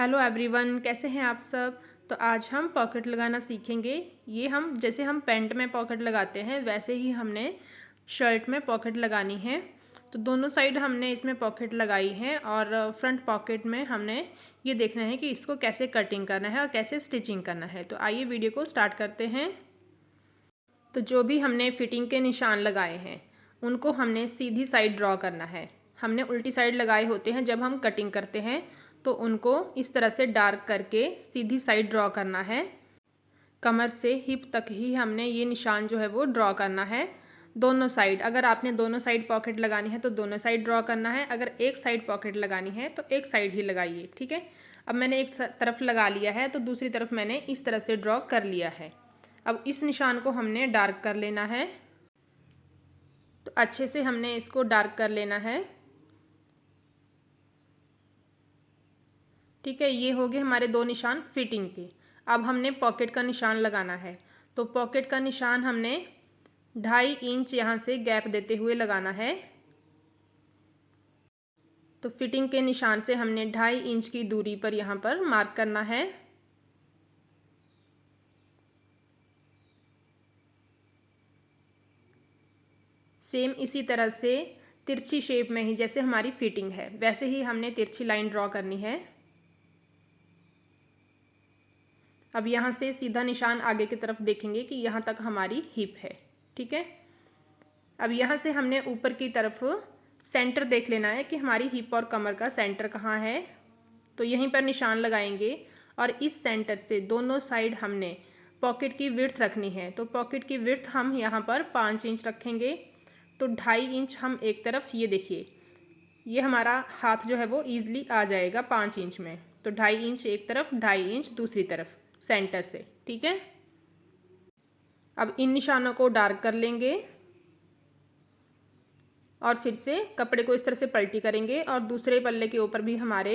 Hello everyone, कैसे हैं आप सब। तो आज हम पॉकेट लगाना सीखेंगे। ये हम जैसे हम पैंट में पॉकेट लगाते हैं वैसे ही हमने शर्ट में पॉकेट लगानी है। तो दोनों साइड हमने इसमें पॉकेट लगाई है और फ्रंट पॉकेट में हमने ये देखना है कि इसको कैसे कटिंग करना है और कैसे स्टिचिंग करना है। तो आइए वीडियो को स्टार्ट करते हैं। तो जो भी हमने फिटिंग के निशान लगाए हैं उनको हमने सीधी साइड ड्रॉ करना है। हमने उल्टी साइड लगाए होते हैं जब हम कटिंग करते हैं, तो उनको इस तरह से डार्क करके सीधी साइड ड्रॉ करना है। कमर से हिप तक ही हमने ये निशान जो है वो ड्रॉ करना है। दोनों साइड, अगर आपने दोनों साइड पॉकेट लगानी है तो दोनों साइड ड्रॉ करना है। अगर एक साइड पॉकेट लगानी है तो एक साइड ही लगाइए, ठीक है। अब मैंने एक तरफ लगा लिया है तो दूसरी तरफ मैंने इस तरह से ड्रॉ कर लिया है। अब इस निशान को हमने डार्क कर लेना है। तो अच्छे से हमने इसको डार्क कर लेना है, ठीक है। ये हो गए हमारे दो निशान फिटिंग के। अब हमने पॉकेट का निशान लगाना है। तो पॉकेट का निशान हमने 2.5 इंच यहाँ से गैप देते हुए लगाना है। तो फिटिंग के निशान से हमने 2.5 इंच की दूरी पर यहाँ पर मार्क करना है। सेम इसी तरह से तिरछी शेप में ही, जैसे हमारी फिटिंग है वैसे ही हमने तिरछी लाइन ड्रॉ करनी है। अब यहाँ से सीधा निशान आगे की तरफ देखेंगे कि यहाँ तक हमारी हिप है, ठीक है। अब यहाँ से हमने ऊपर की तरफ सेंटर देख लेना है कि हमारी हिप और कमर का सेंटर कहाँ है। तो यहीं पर निशान लगाएंगे और इस सेंटर से दोनों साइड हमने पॉकेट की विड्थ रखनी है। तो पॉकेट की विड्थ हम यहाँ पर 5 इंच रखेंगे। तो 2.5 इंच हम एक तरफ, ये देखिए ये हमारा हाथ जो है वो ईजिली आ जाएगा 5 इंच में। तो 2.5 इंच एक तरफ, 2.5 इंच दूसरी तरफ सेंटर से, ठीक है। अब इन निशानों को डार्क कर लेंगे और फिर से कपड़े को इस तरह से पलटी करेंगे और दूसरे पल्ले के ऊपर भी हमारे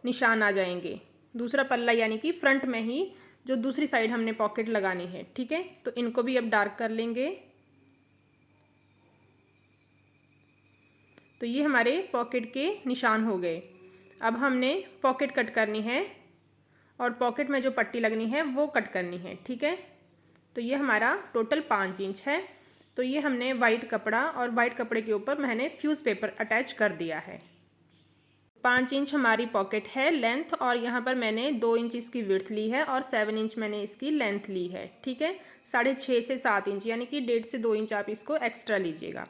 निशान आ जाएंगे। दूसरा पल्ला यानी कि फ्रंट में ही जो दूसरी साइड हमने पॉकेट लगानी है, ठीक है। तो इनको भी अब डार्क कर लेंगे। तो ये हमारे पॉकेट के निशान हो गए। अब हमने पॉकेट कट करनी है और पॉकेट में जो पट्टी लगनी है वो कट करनी है, ठीक है। तो ये हमारा टोटल 5 इंच है। तो ये हमने वाइट कपड़ा और वाइट कपड़े के ऊपर मैंने फ्यूज़ पेपर अटैच कर दिया है। 5 इंच हमारी पॉकेट है लेंथ और यहाँ पर मैंने 2 इंच इसकी विड्थ ली है और 7 इंच मैंने इसकी लेंथ ली है, ठीक है। 6.5 से 7 इंच यानी कि 1.5 से 2 इंच आप इसको एक्स्ट्रा लीजिएगा।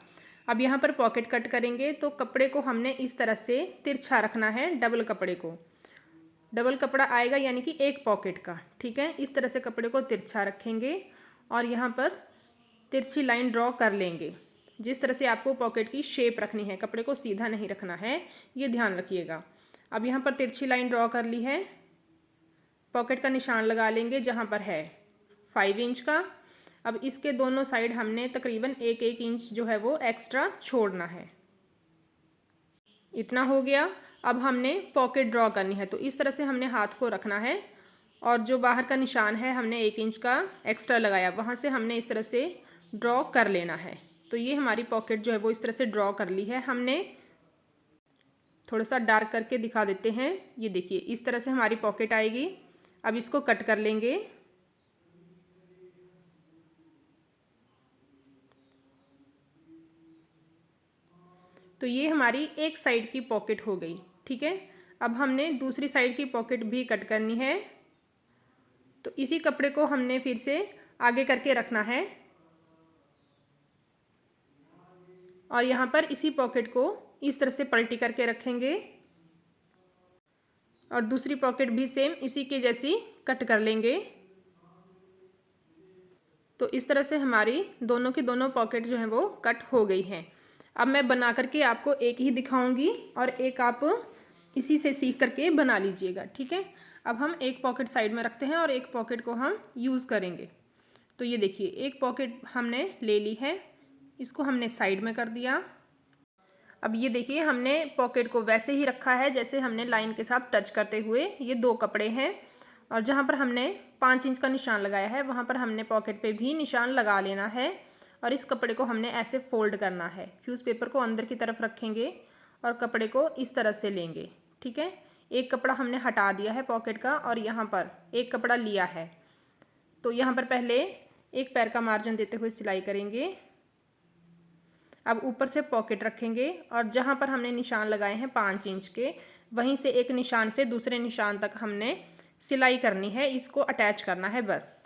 अब यहाँ पर पॉकेट कट करेंगे तो कपड़े को हमने इस तरह से तिरछा रखना है। डबल कपड़े को, डबल कपड़ा आएगा यानी कि एक पॉकेट का, ठीक है। इस तरह से कपड़े को तिरछा रखेंगे और यहाँ पर तिरछी लाइन ड्रॉ कर लेंगे। जिस तरह से आपको पॉकेट की शेप रखनी है, कपड़े को सीधा नहीं रखना है, ये ध्यान रखिएगा। अब यहाँ पर तिरछी लाइन ड्रॉ कर ली है। पॉकेट का निशान लगा लेंगे जहाँ पर है 5 इंच का। अब इसके दोनों साइड हमने तकरीबन 1-1 इंच जो है वो एक्स्ट्रा छोड़ना है। इतना हो गया। अब हमने पॉकेट ड्रॉ करनी है। तो इस तरह से हमने हाथ को रखना है और जो बाहर का निशान है हमने 1 इंच का एक्स्ट्रा लगाया, वहाँ से हमने इस तरह से ड्रॉ कर लेना है। तो ये हमारी पॉकेट जो है वो इस तरह से ड्रॉ कर ली है हमने। थोड़ा सा डार्क करके दिखा देते हैं। ये देखिए इस तरह से हमारी पॉकेट आएगी। अब इसको कट कर लेंगे। तो ये हमारी एक साइड की पॉकेट हो गई, ठीक है। अब हमने दूसरी साइड की पॉकेट भी कट करनी है। तो इसी कपड़े को हमने फिर से आगे करके रखना है और यहाँ पर इसी पॉकेट को इस तरह से पलटी करके रखेंगे और दूसरी पॉकेट भी सेम इसी के जैसी कट कर लेंगे। तो इस तरह से हमारी दोनों की दोनों पॉकेट जो है वो कट हो गई हैं। अब मैं बना करके आपको एक ही दिखाऊंगी और एक आप इसी से सीख करके बना लीजिएगा, ठीक है। अब हम एक पॉकेट साइड में रखते हैं और एक पॉकेट को हम यूज़ करेंगे। तो ये देखिए एक पॉकेट हमने ले ली है, इसको हमने साइड में कर दिया। अब ये देखिए हमने पॉकेट को वैसे ही रखा है जैसे हमने लाइन के साथ टच करते हुए। ये 2 कपड़े हैं और जहाँ पर हमने 5 इंच का निशान लगाया है वहाँ पर हमने पॉकेट पे भी निशान लगा लेना है और इस कपड़े को हमने ऐसे फोल्ड करना है। फ्यूज़ पेपर को अंदर की तरफ रखेंगे और कपड़े को इस तरह से लेंगे, ठीक है। एक कपड़ा हमने हटा दिया है पॉकेट का और यहाँ पर एक कपड़ा लिया है। तो यहाँ पर पहले एक पैर का मार्जिन देते हुए सिलाई करेंगे। अब ऊपर से पॉकेट रखेंगे और जहाँ पर हमने निशान लगाए हैं 5 इंच के, वहीं से एक निशान से दूसरे निशान तक हमने सिलाई करनी है, इसको अटैच करना है बस।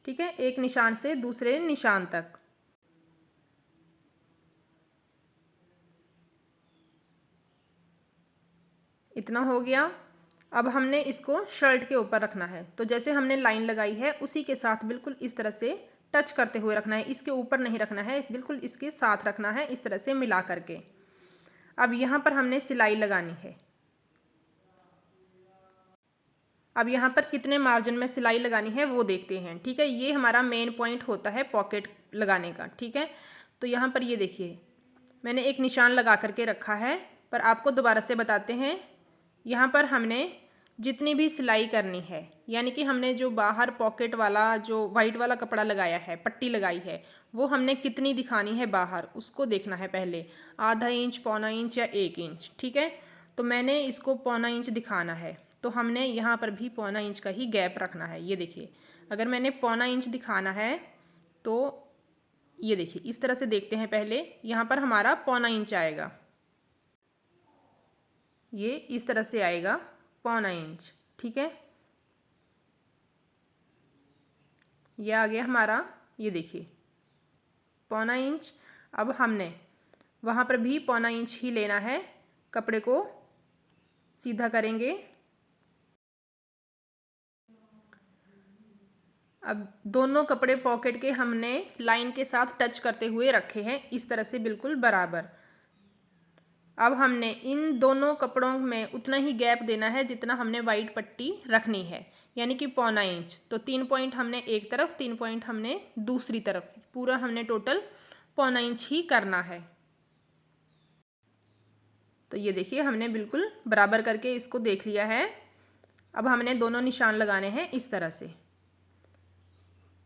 ठीक है, एक निशान से दूसरे निशान तक। इतना हो गया। अब हमने इसको शर्ट के ऊपर रखना है, तो जैसे हमने लाइन लगाई है उसी के साथ बिल्कुल इस तरह से टच करते हुए रखना है, इसके ऊपर नहीं रखना है, बिल्कुल इसके साथ रखना है, इस तरह से मिला करके। अब यहाँ पर हमने सिलाई लगानी है। अब यहाँ पर कितने मार्जिन में सिलाई लगानी है वो देखते हैं। ठीक है, ये हमारा मेन पॉइंट होता है पॉकेट लगाने का। ठीक है, तो यहाँ पर ये देखिए मैंने एक निशान लगा करके रखा है, पर आपको दोबारा से बताते हैं। यहाँ पर हमने जितनी भी सिलाई करनी है, यानी कि हमने जो बाहर पॉकेट वाला जो वाइट वाला कपड़ा लगाया है, पट्टी लगाई है, वो हमने कितनी दिखानी है बाहर, उसको देखना है पहले। आधा इंच, पौना इंच या 1 इंच। ठीक है, तो मैंने इसको पौना इंच दिखाना है, तो हमने यहाँ पर भी पौना इंच का ही गैप रखना है। ये देखिए, अगर मैंने पौना इंच दिखाना है तो ये देखिए इस तरह से देखते हैं पहले। यहाँ पर हमारा पौना इंच आएगा, ये इस तरह से आएगा पौना इंच। ठीक है, ये आ गया हमारा, ये देखिए पौना इंच। अब हमने वहाँ पर भी पौना इंच ही लेना है, कपड़े को सीधा करेंगे। अब दोनों कपड़े पॉकेट के हमने लाइन के साथ टच करते हुए रखे हैं, इस तरह से बिल्कुल बराबर। अब हमने इन दोनों कपड़ों में उतना ही गैप देना है जितना हमने वाइट पट्टी रखनी है, यानी कि पौना इंच। तो 3 पॉइंट हमने एक तरफ, 3 पॉइंट हमने दूसरी तरफ, पूरा हमने टोटल पौना इंच ही करना है। तो ये देखिए हमने बिल्कुल बराबर करके इसको देख लिया है। अब हमने दोनों निशान लगाने हैं इस तरह से।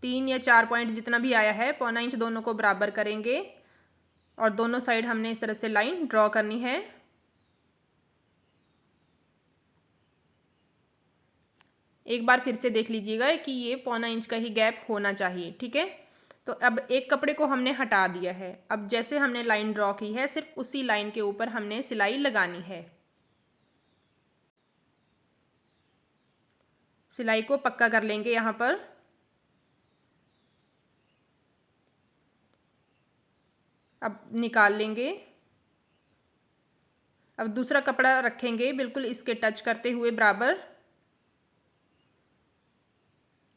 3 या 4 पॉइंट जितना भी आया है, पौना इंच दोनों को बराबर करेंगे और दोनों साइड हमने इस तरह से लाइन ड्रॉ करनी है। एक बार फिर से देख लीजिएगा कि ये पौना इंच का ही गैप होना चाहिए। ठीक है, तो अब एक कपड़े को हमने हटा दिया है। अब जैसे हमने लाइन ड्रॉ की है, सिर्फ उसी लाइन के ऊपर हमने सिलाई लगानी है। सिलाई को पक्का कर लेंगे यहाँ पर। अब निकाल लेंगे। अब दूसरा कपड़ा रखेंगे बिल्कुल इसके टच करते हुए बराबर।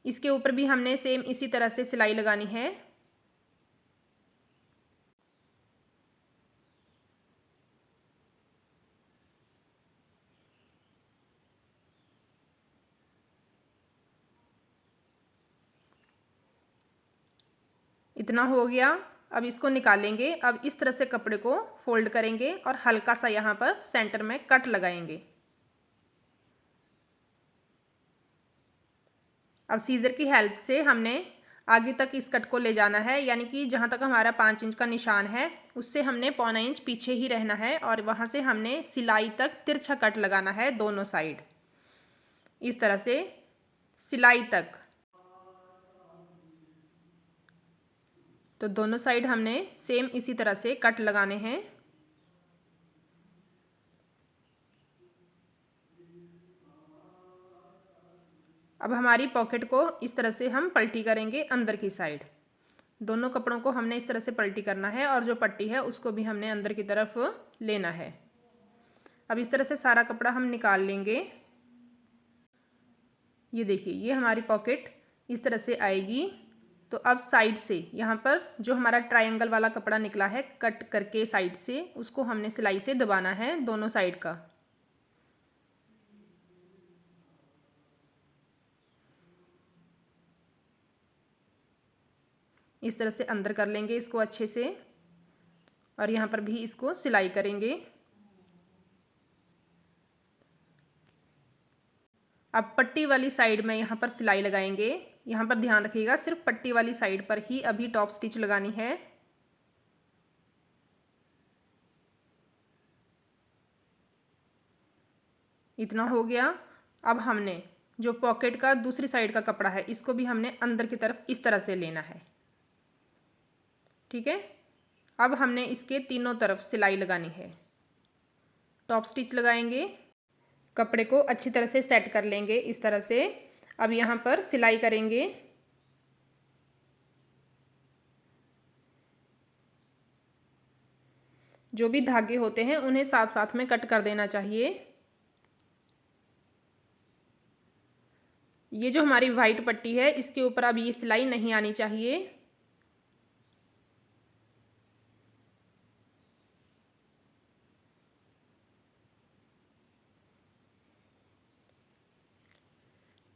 इसके ऊपर भी हमने सेम इसी तरह से सिलाई लगानी है। इतना हो गया। अब इसको निकालेंगे। अब इस तरह से कपड़े को फोल्ड करेंगे और हल्का सा यहाँ पर सेंटर में कट लगाएंगे। अब सीजर की हेल्प से हमने आगे तक इस कट को ले जाना है, यानी कि जहाँ तक हमारा 5 इंच का निशान है उससे हमने पौना इंच पीछे ही रहना है और वहाँ से हमने सिलाई तक तिरछा कट लगाना है दोनों साइड, इस तरह से सिलाई तक। तो दोनों साइड हमने सेम इसी तरह से कट लगाने हैं। अब हमारी पॉकेट को इस तरह से हम पलटी करेंगे अंदर की साइड। दोनों कपड़ों को हमने इस तरह से पलटी करना है और जो पट्टी है उसको भी हमने अंदर की तरफ लेना है। अब इस तरह से सारा कपड़ा हम निकाल लेंगे। ये देखिए ये हमारी पॉकेट इस तरह से आएगी। तो अब साइड से यहाँ पर जो हमारा ट्रायंगल वाला कपड़ा निकला है कट करके साइड से, उसको हमने सिलाई से दबाना है दोनों साइड का। इस तरह से अंदर कर लेंगे इसको अच्छे से और यहाँ पर भी इसको सिलाई करेंगे। अब पट्टी वाली साइड में यहाँ पर सिलाई लगाएंगे। यहाँ पर ध्यान रखिएगा सिर्फ पट्टी वाली साइड पर ही अभी टॉप स्टिच लगानी है। इतना हो गया। अब हमने जो पॉकेट का दूसरी साइड का कपड़ा है इसको भी हमने अंदर की तरफ इस तरह से लेना है, ठीक है। अब हमने इसके तीनों तरफ सिलाई लगानी है। टॉप स्टिच लगाएंगे, कपड़े को अच्छी तरह से सेट कर लेंगे इस तरह से। अब यहाँ पर सिलाई करेंगे। जो भी धागे होते हैं उन्हें साथ साथ में कट कर देना चाहिए। ये जो हमारी वाइट पट्टी है इसके ऊपर अब ये सिलाई नहीं आनी चाहिए।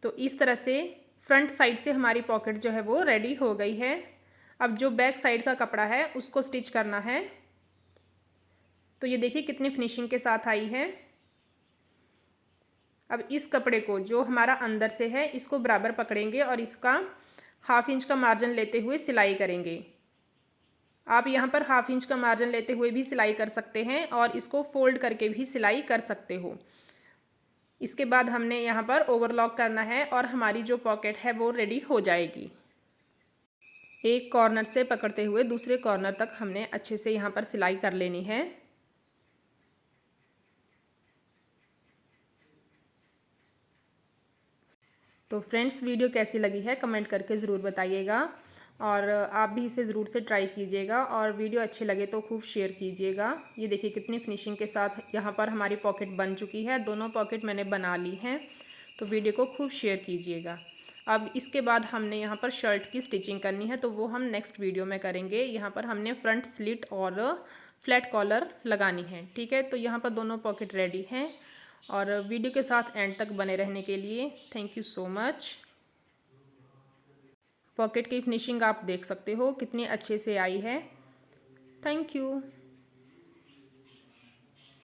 तो इस तरह से फ्रंट साइड से हमारी पॉकेट जो है वो रेडी हो गई है। अब जो बैक साइड का कपड़ा है उसको स्टिच करना है। तो ये देखिए कितनी फिनिशिंग के साथ आई है। अब इस कपड़े को जो हमारा अंदर से है इसको बराबर पकड़ेंगे और इसका 1/2 इंच का मार्जिन लेते हुए सिलाई करेंगे। आप यहाँ पर 1/2 इंच का मार्जिन लेते हुए भी सिलाई कर सकते हैं और इसको फोल्ड करके भी सिलाई कर सकते हो। इसके बाद हमने यहाँ पर ओवरलॉक करना है और हमारी जो पॉकेट है वो रेडी हो जाएगी। एक कॉर्नर से पकड़ते हुए दूसरे कॉर्नर तक हमने अच्छे से यहाँ पर सिलाई कर लेनी है। तो फ्रेंड्स वीडियो कैसी लगी है कमेंट करके ज़रूर बताइएगा और आप भी इसे ज़रूर से ट्राई कीजिएगा और वीडियो अच्छे लगे तो खूब शेयर कीजिएगा। ये देखिए कितनी फिनिशिंग के साथ यहाँ पर हमारी पॉकेट बन चुकी है। दोनों पॉकेट मैंने बना ली हैं। तो वीडियो को खूब शेयर कीजिएगा। अब इसके बाद हमने यहाँ पर शर्ट की स्टिचिंग करनी है तो वो हम नेक्स्ट वीडियो में करेंगे। यहाँ पर हमने फ्रंट स्लिट और फ्लैट कॉलर लगानी है, ठीक है। तो यहाँ पर दोनों पॉकेट रेडी हैं और वीडियो के साथ एंड तक बने रहने के लिए thank you so much. Pocket की फिनिशिंग आप देख सकते हो कितनी अच्छे से आई है। Thank you.